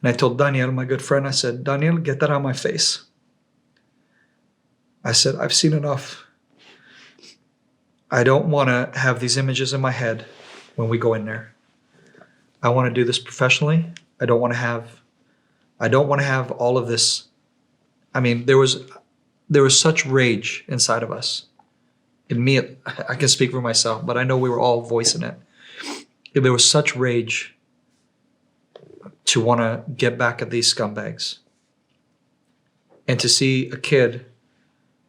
And I told Daniel, my good friend, I said, Daniel, get that out of my face. I said, I've seen enough. I don't want to have these images in my head when we go in there. I want to do this professionally. I don't want to have all of this. I mean, there was such rage inside of us. In me, I can speak for myself, but I know we were all voicing it. There was such rage to want to get back at these scumbags. And to see a kid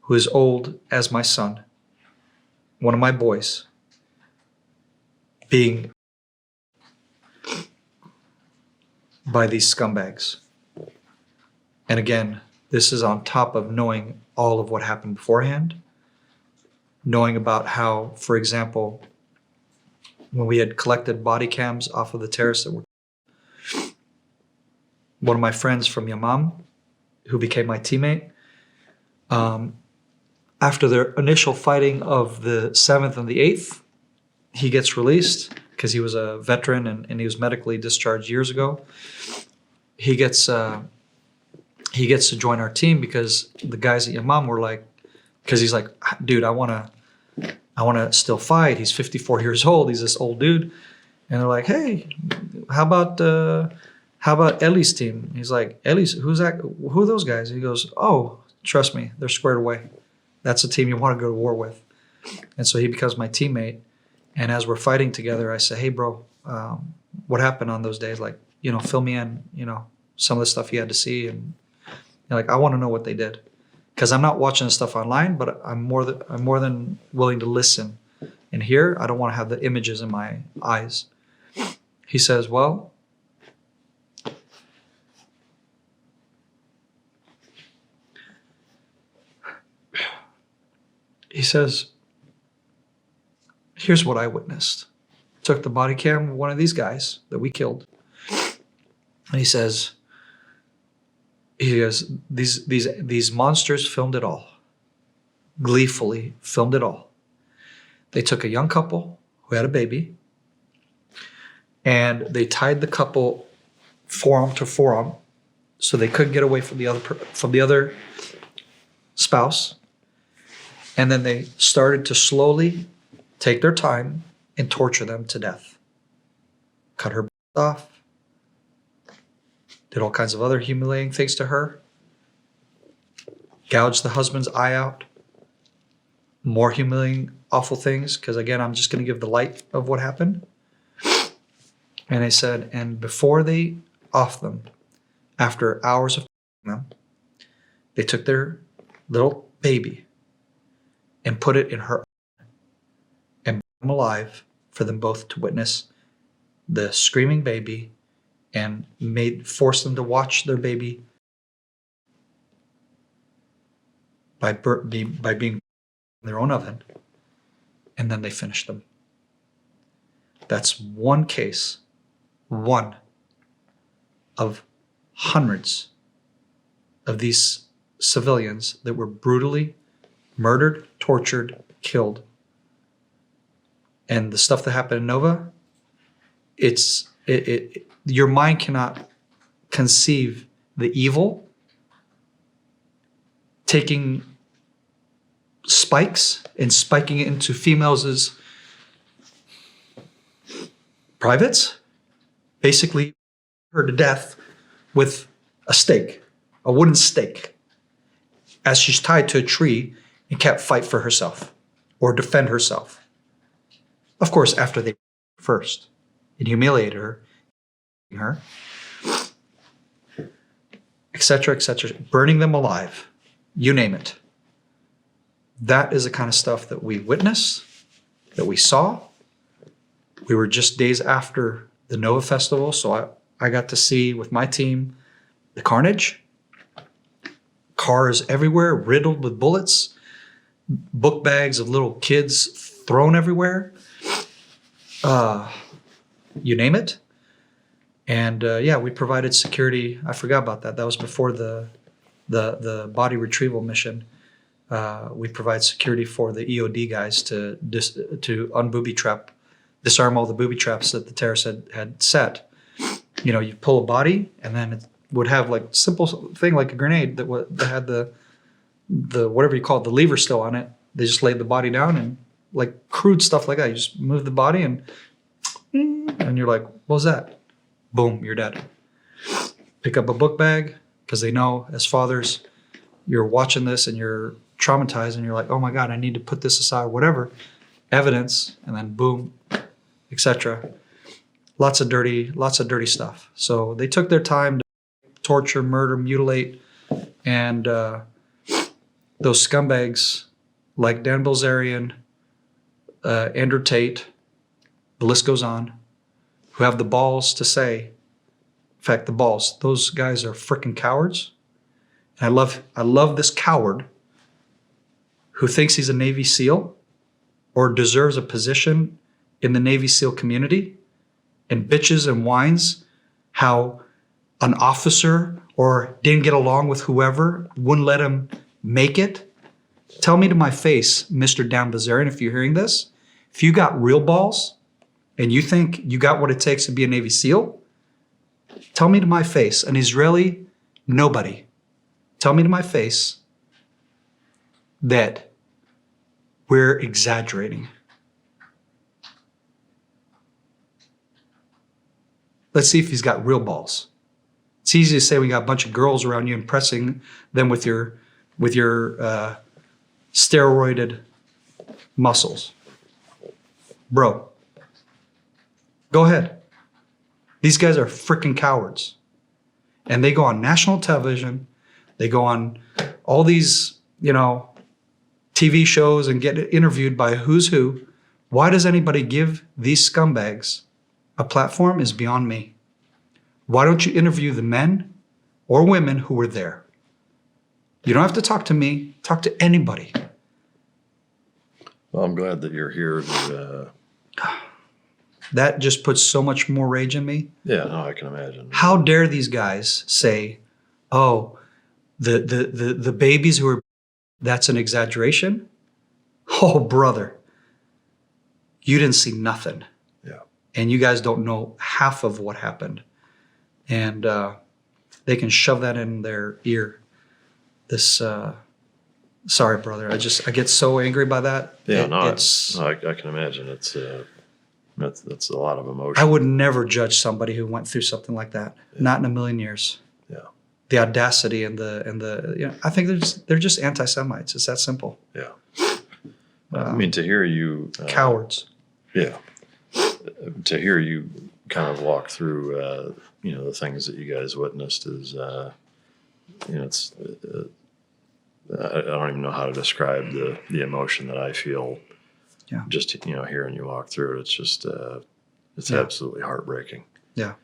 who is old as my son, one of my boys, being by these scumbags. And again, this is on top of knowing all of what happened beforehand, knowing about how, for example, when we had collected body cams off of the terrorists that were, one of my friends from Yamam, who became my teammate, after their initial fighting of the 7th and the 8th, he gets released because he was a veteran and he was medically discharged years ago. He gets to join our team because the guys at Yamam were like, because he's like, dude, I want to still fight. He's 54 years old. He's this old dude. And they're like, hey, how about Ellie's team? He's like, Ellie's, who's that? Who are those guys? He goes, oh, trust me, they're squared away. That's a team you want to go to war with. And so he becomes my teammate. And as we're fighting together, I say, hey, bro, what happened on those days? Like, fill me in, some of the stuff you had to see. And like, I want to know what they did. Because I'm not watching the stuff online, but I'm more than willing to listen and hear. I don't want to have the images in my eyes. He says, well, he says, here's what I witnessed. Took the body cam of one of these guys that we killed. And he goes, these monsters filmed it all. Gleefully filmed it all. They took a young couple who had a baby and they tied the couple forearm to forearm so they couldn't get away from the other spouse. And then they started to slowly take their time and torture them to death. Cut her off. Did all kinds of other humiliating things to her. Gouged the husband's eye out. More humiliating, awful things. Because again, I'm just going to give the light of what happened. And they said, and before they offed them, after hours of them, they took their little baby and put it in her and brought them alive for them both to witness the screaming baby and forced them to watch their baby by being in their own oven, and then they finished them. That's one case, one of hundreds of these civilians that were brutally murdered, tortured, killed. And the stuff that happened in Nova, your mind cannot conceive the evil. Taking spikes and spiking it into females' privates, basically her to death with a stake, a wooden stake, as she's tied to a tree and can't fight for herself or defend herself. Of course, after they first and humiliated her, etc., burning them alive, you name it. That is the kind of stuff that we witnessed, that we saw. We were just days after the Nova Festival, so I got to see with my team the carnage. Cars everywhere, riddled with bullets. Book bags of little kids thrown everywhere. You name it. And we provided security. I forgot about that. That was before the body retrieval mission. We provide security for the EOD guys to disarm all the booby traps that the terrorists had set. you pull a body, and then it would have like simple thing like a grenade that had the whatever you call it, the lever still on it. They just laid the body down, and like crude stuff like that. You just move the body and you're like, what was that? Boom, you're dead. Pick up a book bag, because they know as fathers, you're watching this and you're traumatized and you're like, oh my God, I need to put this aside, whatever. Evidence, and then boom, etc. Lots of dirty stuff. So they took their time to torture, murder, mutilate, and those scumbags like Dan Bilzerian, Andrew Tate, the list goes on, who have the balls to say, in fact, the balls, those guys are freaking cowards. And I love this coward who thinks he's a Navy SEAL or deserves a position in the Navy SEAL community and bitches and whines how an officer or didn't get along with whoever, wouldn't let him make it. Tell me to my face, Mr. Dan Bilzerian, if you're hearing this, if you got real balls and you think you got what it takes to be a Navy SEAL, tell me to my face, an Israeli nobody, tell me to my face that we're exaggerating. Let's see if he's got real balls. It's easy to say we got a bunch of girls around you impressing them with your steroided muscles. Bro, go ahead. These guys are freaking cowards. And they go on national television. They go on all these, TV shows and get interviewed by who's who. Why does anybody give these scumbags a platform is beyond me. Why don't you interview the men or women who were there? You don't have to talk to me. Talk to anybody. Well, I'm glad that you're here to... That just puts so much more rage in me. Yeah, no, I can imagine. How dare these guys say, oh, the babies who are... That's an exaggeration? Oh, brother. You didn't see nothing. Yeah. And you guys don't know half of what happened. And they can shove that in their ear. This, sorry, brother. I get so angry by that. Yeah, I can imagine. That's a lot of emotion. I would never judge somebody who went through something like that. Yeah. Not in a million years. Yeah. The audacity and the I think they're just anti-Semites. It's that simple. Yeah. I mean, to hear you cowards. Yeah. To hear you kind of walk through the things that you guys witnessed is it's I don't even know how to describe the emotion that I feel. Yeah. Just hearing you walk through it, it's just it's absolutely heartbreaking. Yeah.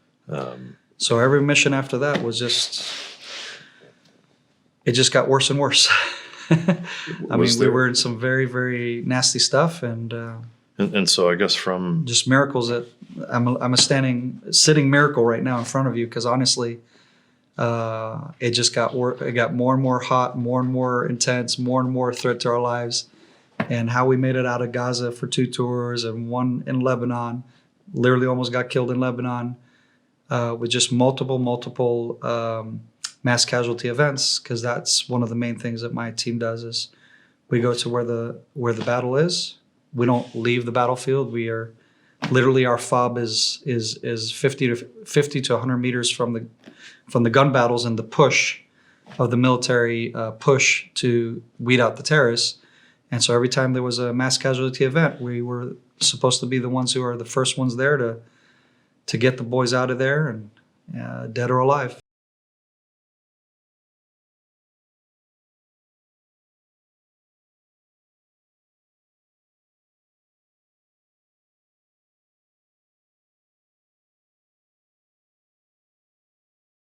So every mission after that was it just got worse and worse. We were in some very, very nasty stuff, and so I guess from just miracles that I'm a sitting miracle right now in front of you, because honestly, it just got it got more and more hot, more and more intense, more and more threat to our lives. And how we made it out of Gaza for 2 tours and one in Lebanon, literally almost got killed in Lebanon, with just multiple mass casualty events, because that's one of the main things that my team does is we go to where the battle is. We don't leave the battlefield. We are literally, our FOB is 50 to 100 meters from the gun battles and the push of the military push to weed out the terrorists. And so every time there was a mass casualty event, we were supposed to be the ones who are the first ones there to get the boys out of there, and dead or alive.